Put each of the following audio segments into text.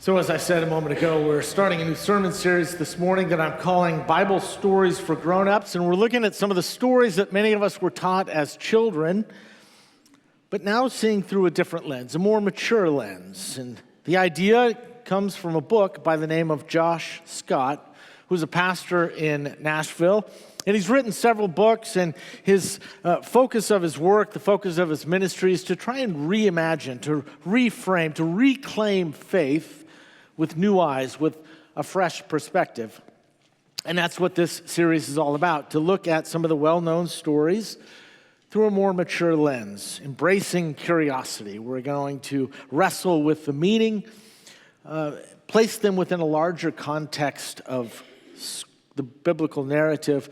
So as I said a moment ago, we're starting a new sermon series this morning that I'm calling Bible Stories for Grown-Ups, and we're looking at some of the stories that many of us were taught as children, but now seeing through a different lens, a more mature lens. And the idea comes from a book by the name of Josh Scott, who's a pastor in Nashville. And he's written several books, and his focus of his work, the focus of his ministry is to try and reimagine, to reframe, to reclaim faith with new eyes, with a fresh perspective. And that's what this series is all about, to look at some of the well-known stories through a more mature lens, embracing curiosity. We're going to wrestle with the meaning, place them within a larger context of the biblical narrative,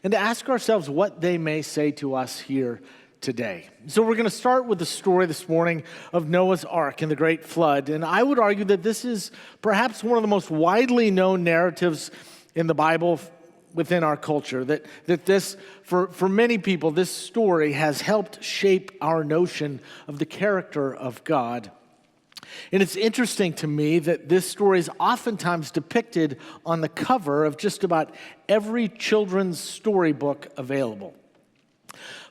and to ask ourselves what they may say to us here today. So we're going to start with the story this morning of Noah's Ark and the Great Flood. And I would argue that this is perhaps one of the most widely known narratives in the Bible within our culture. That this, for many people, this story has helped shape our notion of the character of God. And it's interesting to me that this story is oftentimes depicted on the cover of just about every children's storybook available.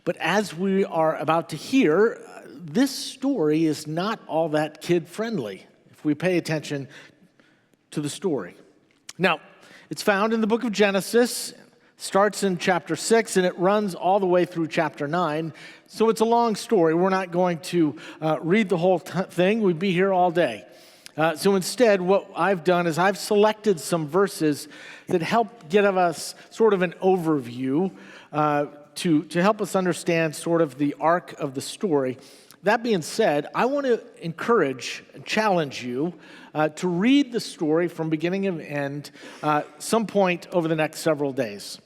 But as we are about to hear, this story is not all that kid-friendly if we pay attention to the story. Now, it's found in the book of Genesis, starts in chapter 6, and it runs all the way through chapter 9. So it's a long story. We're not going to read the whole thing. We'd be here all day. So instead, what I've done is I've selected some verses that help give us sort of an overview to help us understand sort of the arc of the story. That being said, I want to encourage and challenge you to read the story from beginning to end some point over the next several days.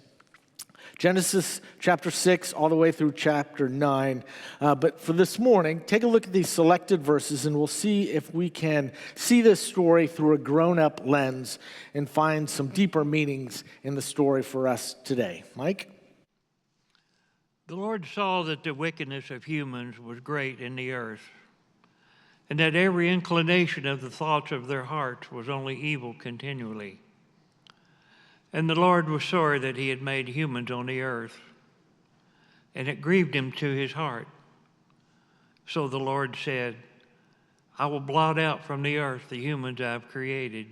Genesis chapter 6 all the way through chapter 9. But for this morning, take a look at these selected verses and we'll see if we can see this story through a grown-up lens and find some deeper meanings in the story for us today. Mike? The Lord saw that the wickedness of humans was great in the earth, and that every inclination of the thoughts of their hearts was only evil continually. And the Lord was sorry that he had made humans on the earth, and it grieved him to his heart. So the Lord said, I will blot out from the earth the humans I have created,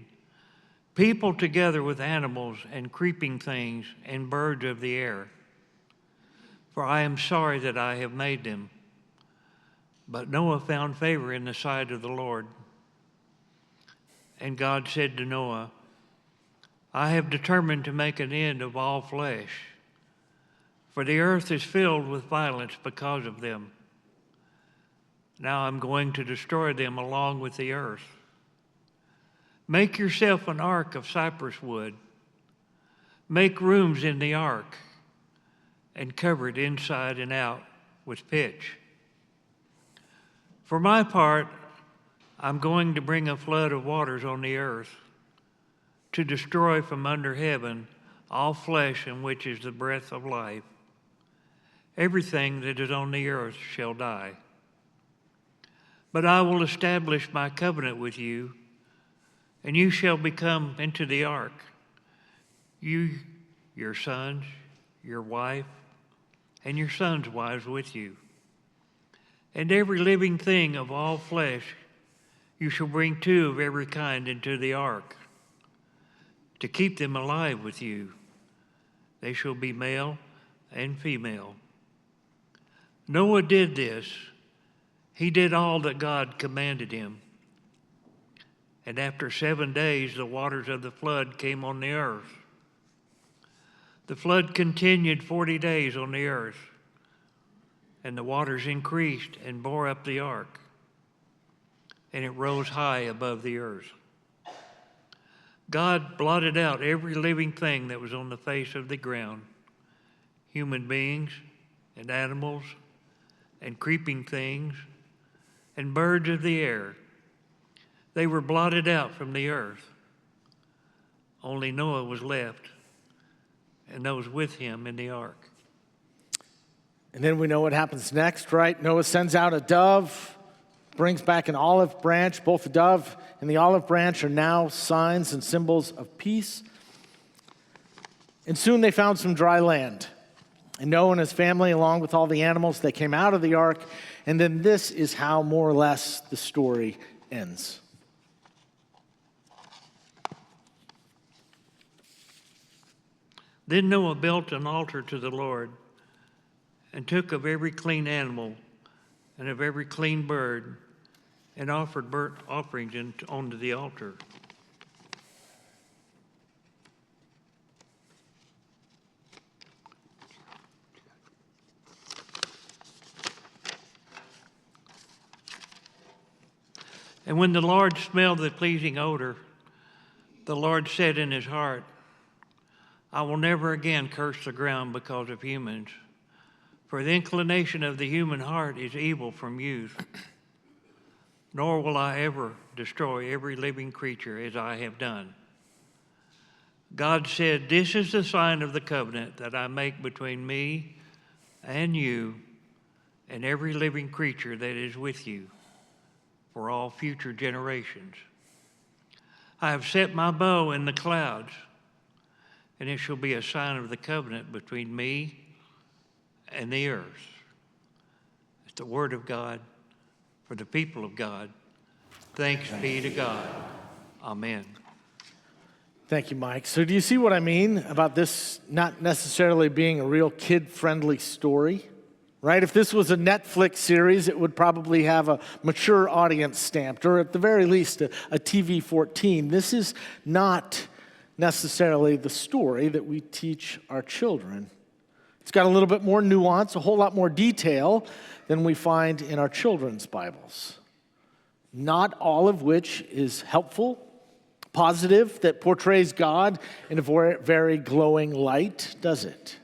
people together with animals and creeping things and birds of the air. For I am sorry that I have made them. But Noah found favor in the sight of the Lord. And God said to Noah, I have determined to make an end of all flesh, for the earth is filled with violence because of them. Now I'm going to destroy them along with the earth. Make yourself an ark of cypress wood. Make rooms in the ark, and cover it inside and out with pitch. For my part, I'm going to bring a flood of waters on the earth to destroy from under heaven all flesh in which is the breath of life. Everything that is on the earth shall die. But I will establish my covenant with you, and you shall become into the ark, you, your sons, your wife, and your sons' wives with you. And every living thing of all flesh you shall bring two of every kind into the ark, to keep them alive with you. They shall be male and female. Noah did this. He did all that God commanded him. And after 7 days, the waters of the flood came on the earth. The flood continued 40 days on the earth, and the waters increased and bore up the ark, and it rose high above the earth. God blotted out every living thing that was on the face of the ground, human beings and animals and creeping things and birds of the air. They were blotted out from the earth. Only Noah was left, and those with him in the ark. And then we know what happens next, right? Noah sends out a dove brings back an olive branch. Both the dove and the olive branch are now signs and symbols of peace. And soon they found some dry land. And Noah and his family, along with all the animals, they came out of the ark. And then this is how more or less the story ends. Then Noah built an altar to the Lord and took of every clean animal and of every clean bird and offered burnt offerings onto the altar. And when the Lord smelled the pleasing odor, the Lord said in his heart, I will never again curse the ground because of humans, for the inclination of the human heart is evil from youth. Nor will I ever destroy every living creature as I have done. God said, this is the sign of the covenant that I make between me and you and every living creature that is with you for all future generations. I have set my bow in the clouds, and it shall be a sign of the covenant between me and the earth. It's the word of God for the people of God. Thanks be to God. Amen. Thank you, Mike. So do you see what I mean about this not necessarily being a real kid-friendly story? Right? If this was a Netflix series, it would probably have a mature audience stamped, or at the very least, a TV-14. This is not necessarily the story that we teach our children. It's got a little bit more nuance, a whole lot more detail than we find in our children's Bibles. Not all of which is helpful, positive, that portrays God in a very glowing light, does it?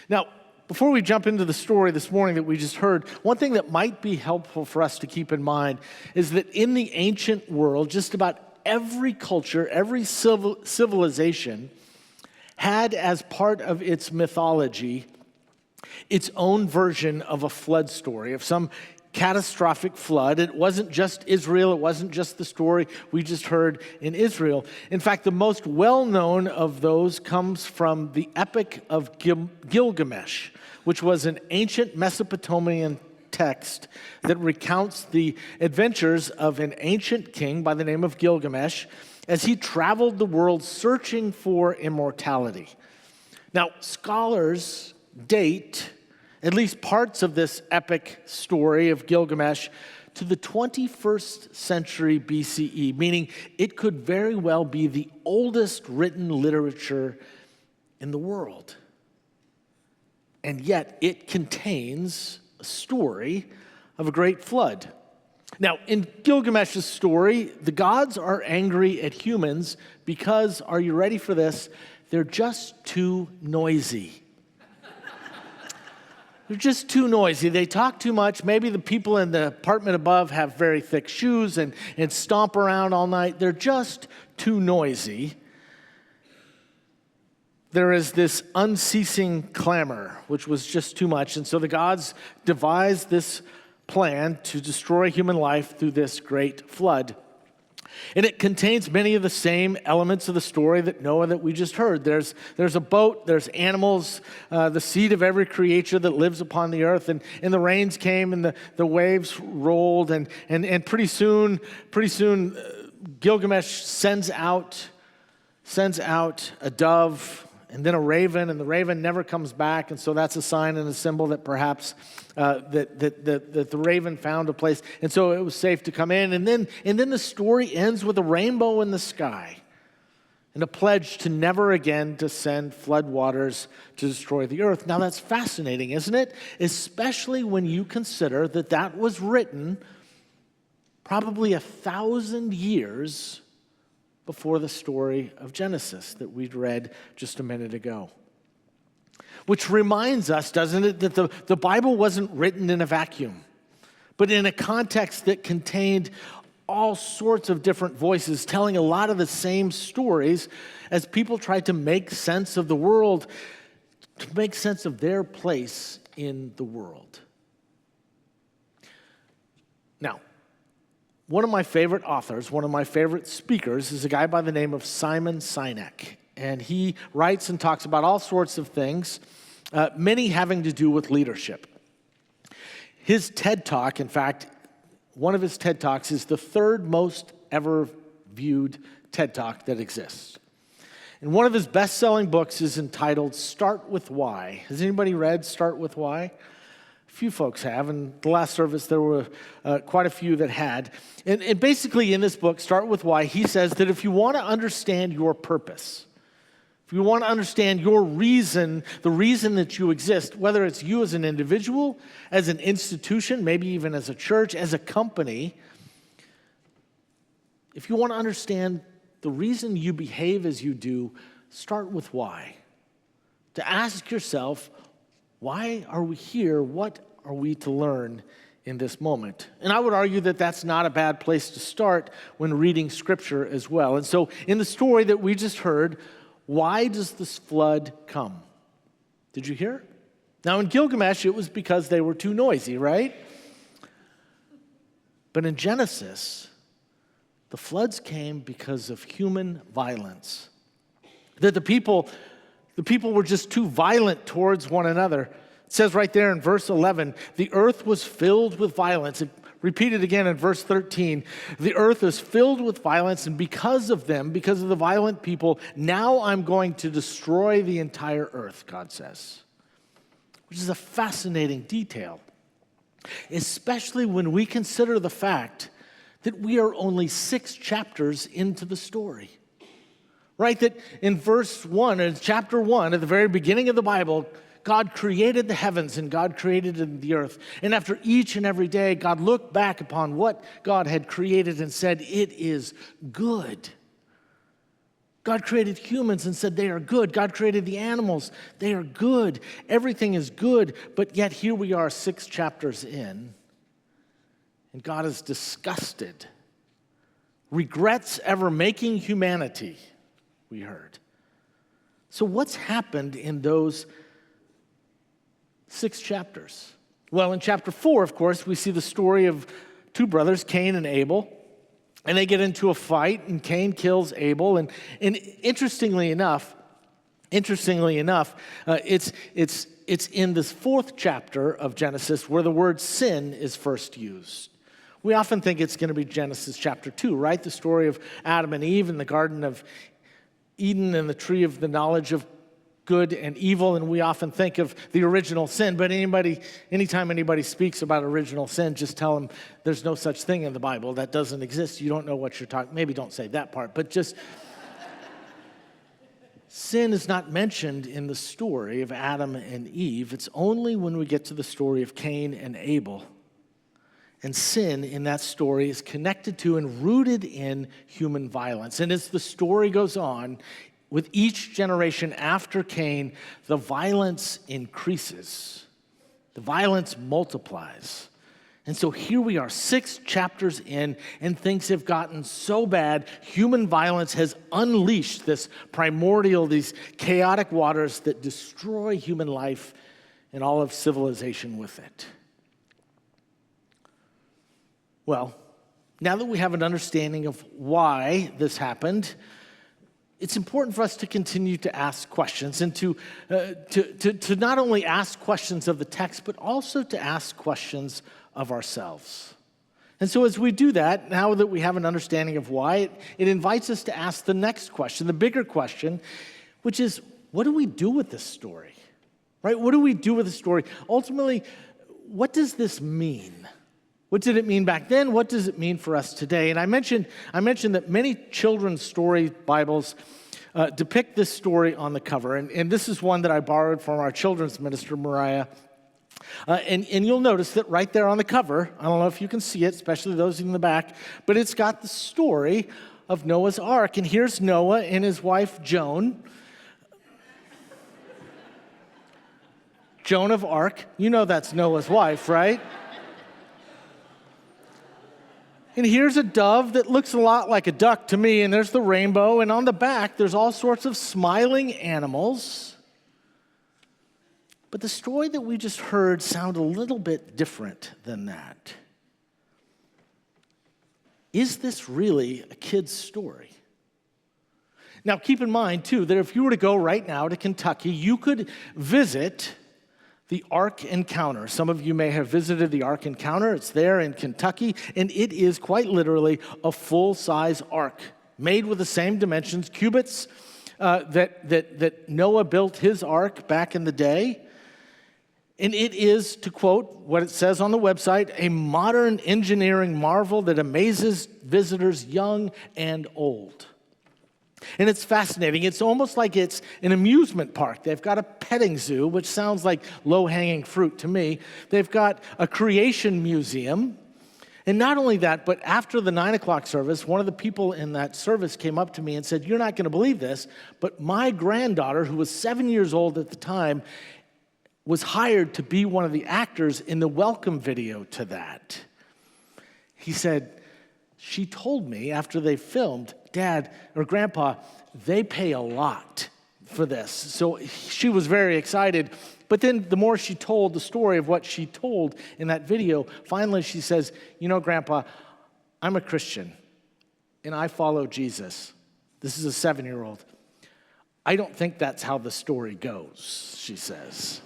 Now, before we jump into the story this morning that we just heard, one thing that might be helpful for us to keep in mind is that in the ancient world, just about every culture, every civilization had as part of its mythology its own version of a flood story, of some catastrophic flood. It wasn't just Israel. It wasn't just the story we just heard in Israel. In fact, the most well-known of those comes from the Epic of Gilgamesh, which was an ancient Mesopotamian text that recounts the adventures of an ancient king by the name of Gilgamesh as he traveled the world searching for immortality. Now, scholars date at least parts of this epic story of Gilgamesh to the 21st century BCE, meaning it could very well be the oldest written literature in the world. And yet it contains a story of a great flood. Now, in Gilgamesh's story, the gods are angry at humans because, are you ready for this? They're just too noisy. They're just too noisy. They talk too much. Maybe the people in the apartment above have very thick shoes and stomp around all night. They're just too noisy. There is this unceasing clamor, which was just too much. And so the gods devised this plan to destroy human life through this great flood. And it contains many of the same elements of the story that we just heard. There's a boat, there's animals, the seed of every creature that lives upon the earth, and the rains came and the waves rolled, and pretty soon Gilgamesh sends out a dove and then a raven, and the raven never comes back, and so that's a sign and a symbol that perhaps that the raven found a place, and so it was safe to come in. And then the story ends with a rainbow in the sky and a pledge to never again to send floodwaters to destroy the earth. Now that's fascinating, isn't it? Especially when you consider that was written probably 1,000 years before the story of Genesis that we'd read just a minute ago. Which reminds us, doesn't it, that the Bible wasn't written in a vacuum, but in a context that contained all sorts of different voices telling a lot of the same stories as people tried to make sense of the world, to make sense of their place in the world. Now, one of my favorite authors, one of my favorite speakers is a guy by the name of Simon Sinek. And he writes and talks about all sorts of things, many having to do with leadership. His TED Talk, in fact, one of his TED Talks is the third most ever viewed TED Talk that exists. And one of his best-selling books is entitled Start With Why. Has anybody read Start With Why? A few folks have. In the last service, there were quite a few that had. And basically in this book, Start With Why, he says that if you want to understand your purpose, if you want to understand your reason, the reason that you exist, whether it's you as an individual, as an institution, maybe even as a church, as a company, if you want to understand the reason you behave as you do, start with why. To ask yourself, why are we here? What are we to learn in this moment? And I would argue that that's not a bad place to start when reading Scripture as well. And so in the story that we just heard, why does this flood come? Did you hear? Now in Gilgamesh, it was because they were too noisy, right? But in Genesis, the floods came because of human violence. That the people were just too violent towards one another. It says right there in verse 11, the earth was filled with violence. It repeated again in verse 13, the earth is filled with violence, and because of them, because of the violent people, now I'm going to destroy the entire earth, God says. Which is a fascinating detail, especially when we consider the fact that we are only 6 chapters into the story. Right? That in verse 1, in chapter 1, at the very beginning of the Bible, God created the heavens and God created the earth. And after each and every day, God looked back upon what God had created and said, it is good. God created humans and said they are good. God created the animals. They are good. Everything is good. But yet here we are 6 chapters in. And God is disgusted, regrets ever making humanity, we heard. So what's happened in those 6 chapters? Well, in chapter 4, of course, we see the story of 2 brothers, Cain and Abel, and they get into a fight, and Cain kills Abel. And interestingly enough, it's in this 4th chapter of Genesis where the word sin is first used. We often think it's going to be Genesis chapter 2, right? The story of Adam and Eve in the Garden of Eden and the tree of the knowledge of good and evil, and we often think of the original sin. But anytime anybody speaks about original sin, just tell them there's no such thing in the Bible. That doesn't exist. You don't know what you're talking. Maybe don't say that part, but just sin is not mentioned in the story of Adam and Eve. It's only when we get to the story of Cain and Abel. And sin in that story is connected to and rooted in human violence. And as the story goes on, with each generation after Cain, the violence increases. The violence multiplies. And so here we are, 6 chapters in, and things have gotten so bad, human violence has unleashed this primordial, these chaotic waters that destroy human life and all of civilization with it. Well, now that we have an understanding of why this happened, it's important for us to continue to ask questions and to not only ask questions of the text, but also to ask questions of ourselves. And so as we do that, now that we have an understanding of why, it invites us to ask the next question, the bigger question, which is, what do we do with this story? Right? What do we do with the story? Ultimately, what does this mean? What did it mean back then? What does it mean for us today? And I mentioned that many children's story Bibles depict this story on the cover. And this is one that I borrowed from our children's minister, Mariah. And you'll notice that right there on the cover, I don't know if you can see it, especially those in the back, but it's got the story of Noah's Ark. And here's Noah and his wife, Joan. Joan of Arc. You know that's Noah's wife, right? And here's a dove that looks a lot like a duck to me, and there's the rainbow, and on the back, there's all sorts of smiling animals. But the story that we just heard sounded a little bit different than that. is this really a kid's story? Now, keep in mind, too, that if you were to go right now to Kentucky, you could visit the Ark Encounter. Some of you may have visited the Ark Encounter. It's there in Kentucky, and it is quite literally a full-size ark made with the same dimensions, cubits, that Noah built his ark back in the day. And it is, to quote what it says on the website, a modern engineering marvel that amazes visitors young and old. And it's fascinating. It's almost like it's an amusement park. They've got a petting zoo, which sounds like low-hanging fruit to me. They've got a creation museum. And not only that, but after the 9 o'clock service, one of the people in that service came up to me and said, "You're not going to believe this, but my granddaughter, who was 7 years old at the time, was hired to be one of the actors in the welcome video to that." He said, "She told me after they filmed, Dad or Grandpa, they pay a lot for this." So she was very excited. But then the more she told the story of what she told in that video, finally she says, "You know, Grandpa, I'm a Christian and I follow Jesus." This is a 7-year-old. "I don't think that's how the story goes," she says.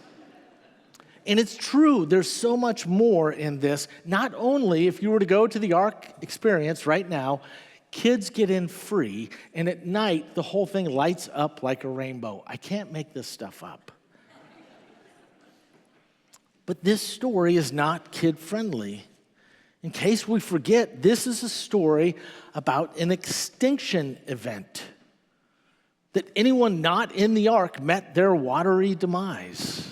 And it's true, there's so much more in this. Not only, if you were to go to the Ark experience right now, kids get in free, and at night, the whole thing lights up like a rainbow. I can't make this stuff up. But this story is not kid-friendly. In case we forget, this is a story about an extinction event. That anyone not in the ark met their watery demise.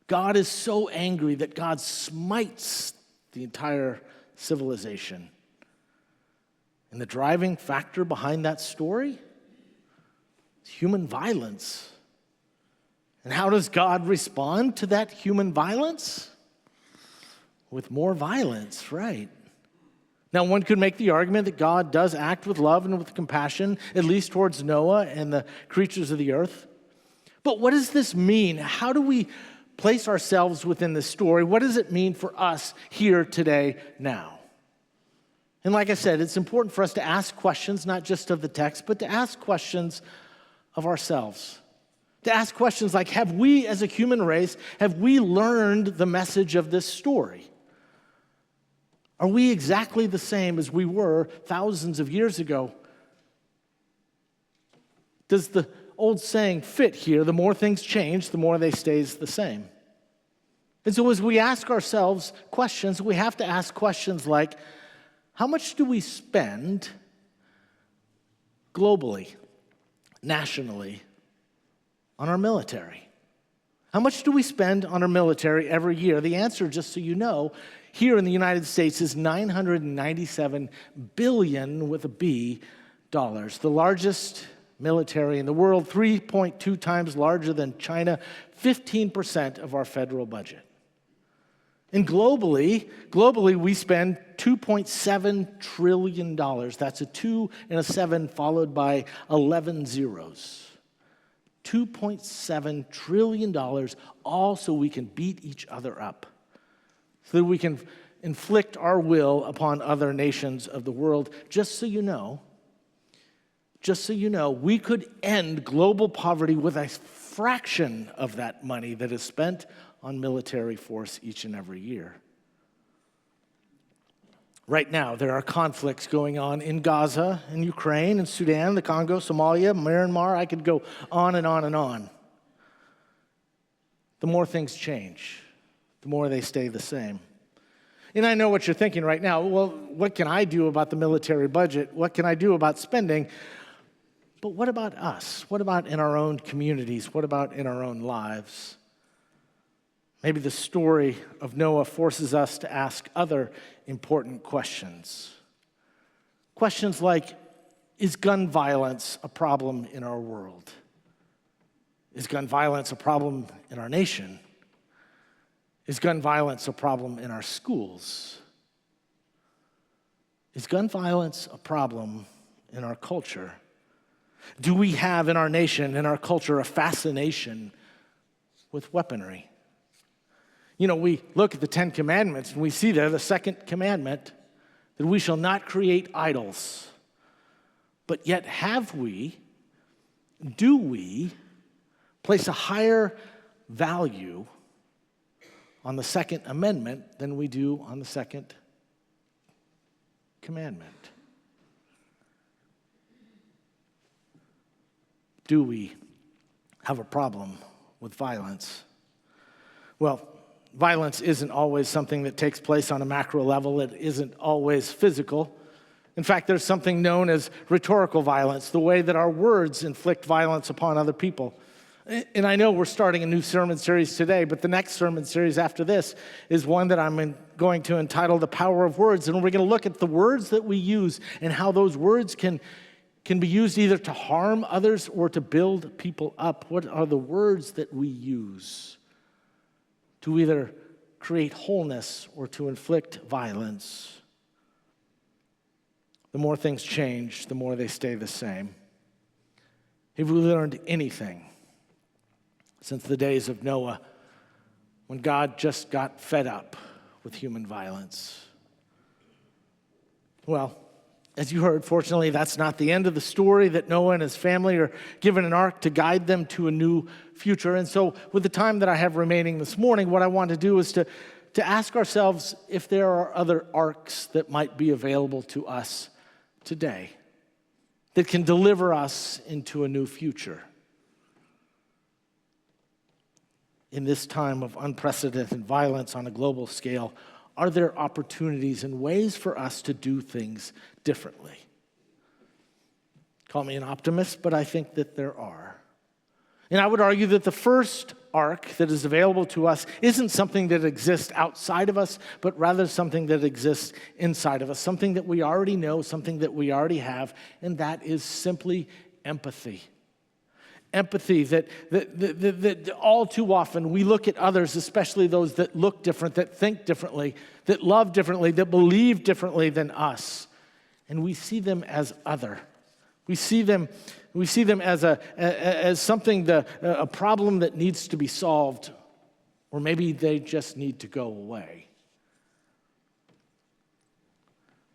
God is so angry that God smites the entire civilization. And the driving factor behind that story is human violence. And how does God respond to that human violence? With more violence, right? Now, one could make the argument that God does act with love and with compassion, at least towards Noah and the creatures of the earth. But what does this mean? How do we place ourselves within this story? What does it mean for us here today, now? And like I said, it's important for us to ask questions, not just of the text, but to ask questions of ourselves. To ask questions like, have we as a human race, have we learned the message of this story? Are we exactly the same as we were thousands of years ago? Does the old saying fit here? The more things change, the more they stays the same. And so as we ask ourselves questions, we have to ask questions like, how much do we spend globally, nationally, on our military? How much do we spend on our military every year? The answer, just so you know, here in the United States is $997 billion with a B dollars. The largest military in the world, 3.2 times larger than China, 15% of our federal budget. And globally, we spend $2.7 trillion. That's a 2 and a 7 followed by 11 zeros. $2.7 trillion, all so we can beat each other up, so that we can inflict our will upon other nations of the world. Just so you know, we could end global poverty with a fraction of that money that is spent on military force each and every year. Right now, there are conflicts going on in Gaza, in Ukraine, in Sudan, the Congo, Somalia, Myanmar. I could go on and on and on. The more things change, the more they stay the same. And I know what you're thinking right now. Well, what can I do about the military budget? What can I do about spending? But what about us? What about in our own communities? What about in our own lives? Maybe the story of Noah forces us to ask other important questions. Questions like, is gun violence a problem in our world? Is gun violence a problem in our nation? Is gun violence a problem in our schools? Is gun violence a problem in our culture? Do we have in our nation, in our culture, a fascination with weaponry? You know, we look at the 10 Commandments and we see there the second commandment that we shall not create idols. But yet do we place a higher value on the Second Amendment than we do on the Second Commandment? Do we have a problem with violence? Well, violence isn't always something that takes place on a macro level. It isn't always physical. In fact, there's something known as rhetorical violence, the way that our words inflict violence upon other people. And I know we're starting a new sermon series today, but the next sermon series after this is one that I'm going to entitle The Power of Words. And we're going to look at the words that we use and how those words can be used either to harm others or to build people up. What are the words that we use to either create wholeness or to inflict violence? The more things change, the more they stay the same. Have we learned anything since the days of Noah, when God just got fed up with human violence? Well, as you heard, fortunately, that's not the end of the story, that Noah and his family are given an ark to guide them to a new future. And so with the time that I have remaining this morning, what I want to do is to ask ourselves if there are other arks that might be available to us today that can deliver us into a new future. In this time of unprecedented violence on a global scale, are there opportunities and ways for us to do things differently? Call me an optimist, but I think that there are. And I would argue that the first ark that is available to us isn't something that exists outside of us, but rather something that exists inside of us, something that we already know, something that we already have, and that is simply empathy. Empathy that all too often we look at others, especially those that look different, that think differently, that love differently, that believe differently than us, and we see them as other. We see them as something, a problem that needs to be solved, or maybe they just need to go away.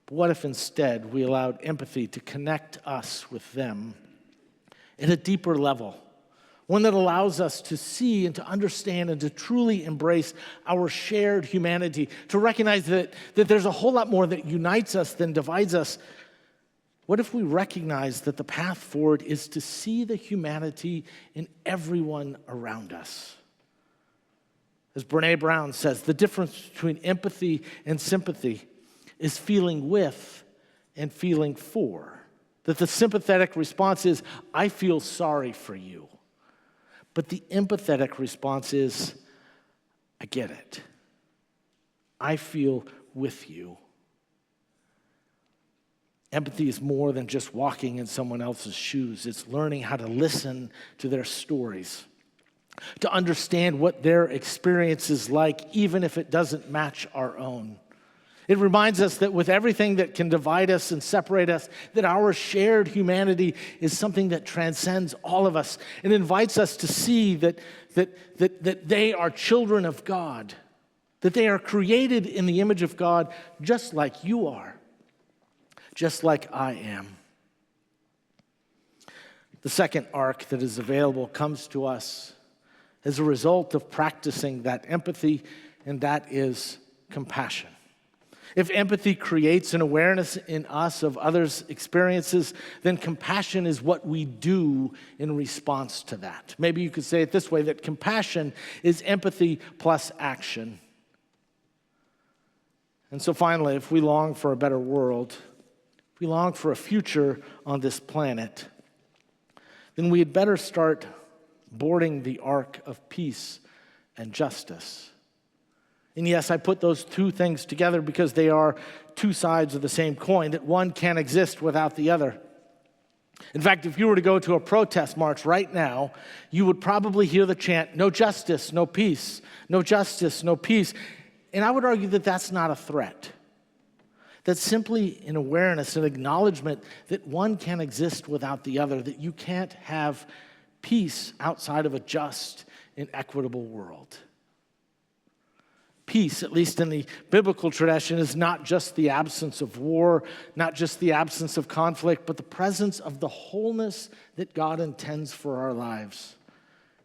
But what if instead we allowed empathy to connect us with them at a deeper level, one that allows us to see and to understand and to truly embrace our shared humanity, to recognize that there's a whole lot more that unites us than divides us? What if we recognize that the path forward is to see the humanity in everyone around us? As Brené Brown says, the difference between empathy and sympathy is feeling with and feeling for. That the sympathetic response is, I feel sorry for you. But the empathetic response is, I get it. I feel with you. Empathy is more than just walking in someone else's shoes. It's learning how to listen to their stories, to understand what their experience is like, even if it doesn't match our own. It reminds us that with everything that can divide us and separate us, that our shared humanity is something that transcends all of us and invites us to see that they are children of God, that they are created in the image of God just like you are, just like I am. The second ark that is available comes to us as a result of practicing that empathy, and that is compassion. If empathy creates an awareness in us of others' experiences, then compassion is what we do in response to that. Maybe you could say it this way, that compassion is empathy plus action. And so finally, if we long for a better world, if we long for a future on this planet, then we had better start boarding the ark of peace and justice. And yes, I put those two things together because they are two sides of the same coin, that one can't exist without the other. In fact, if you were to go to a protest march right now, you would probably hear the chant, no justice, no peace, no justice, no peace. And I would argue that that's not a threat. That's simply an awareness, an acknowledgement that one can't exist without the other, that you can't have peace outside of a just and equitable world. Peace, at least in the biblical tradition, is not just the absence of war, not just the absence of conflict, but the presence of the wholeness that God intends for our lives.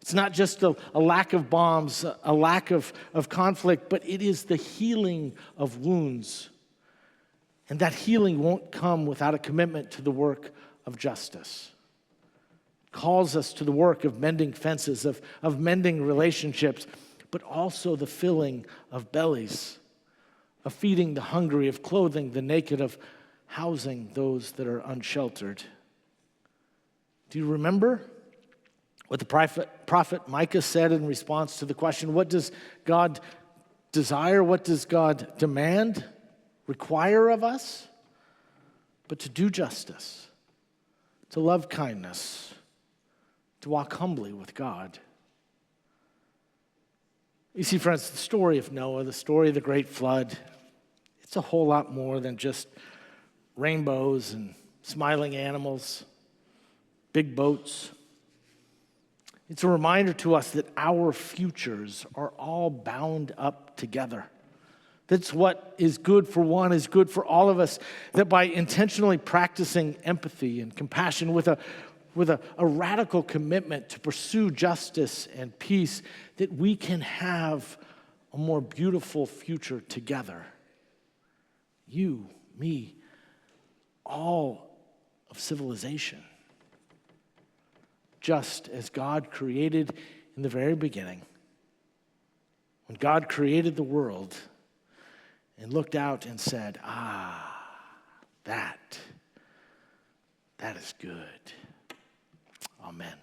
It's not just a lack of bombs, a lack of conflict, but it is the healing of wounds. And that healing won't come without a commitment to the work of justice. It calls us to the work of mending fences, of mending relationships, but also the filling of bellies, of feeding the hungry, of clothing the naked, of housing those that are unsheltered. Do you remember what the prophet Micah said in response to the question, what does God desire? What does God demand, require of us? But to do justice, to love kindness, to walk humbly with God. You see, friends, the story of Noah, the story of the great flood, it's a whole lot more than just rainbows and smiling animals, big boats. It's a reminder to us that our futures are all bound up together. That's what is good for one is good for all of us, that by intentionally practicing empathy and compassion with a radical commitment to pursue justice and peace, that we can have a more beautiful future together. You, me, all of civilization. Just as God created in the very beginning. When God created the world and looked out and said, that is good. Amen.